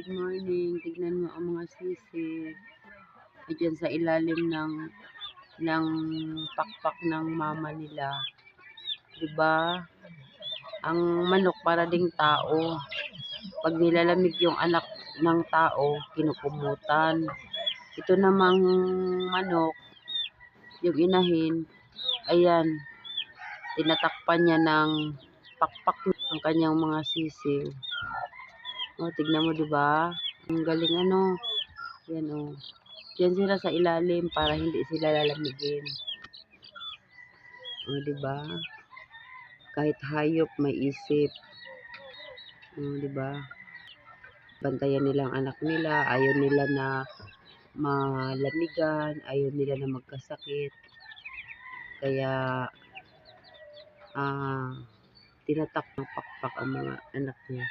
morning. Tignan mo ang mga sisig. Diyan sa ilalim ng pakpak ng mama nila. 'Di ba? Ang manok para ding tao. Pag nilalamig yung anak ng tao, kinukumutan. Ito namang manok, yung inahin, ayan, tinatakpan niya ng pakpak ng kanyang mga sisiw. O, tignan mo, 'di ba? Ang galing ano. Yan o. Diyan sila sa ilalim para hindi sila lalamigin. O, 'di ba? Kahit hayop may isip. O, 'di ba? Bantayan nila ang anak nila, ayaw nila na malamigan, ayaw nila na magkasakit. Kaya tinatak ng pakpak ang mga anak niya.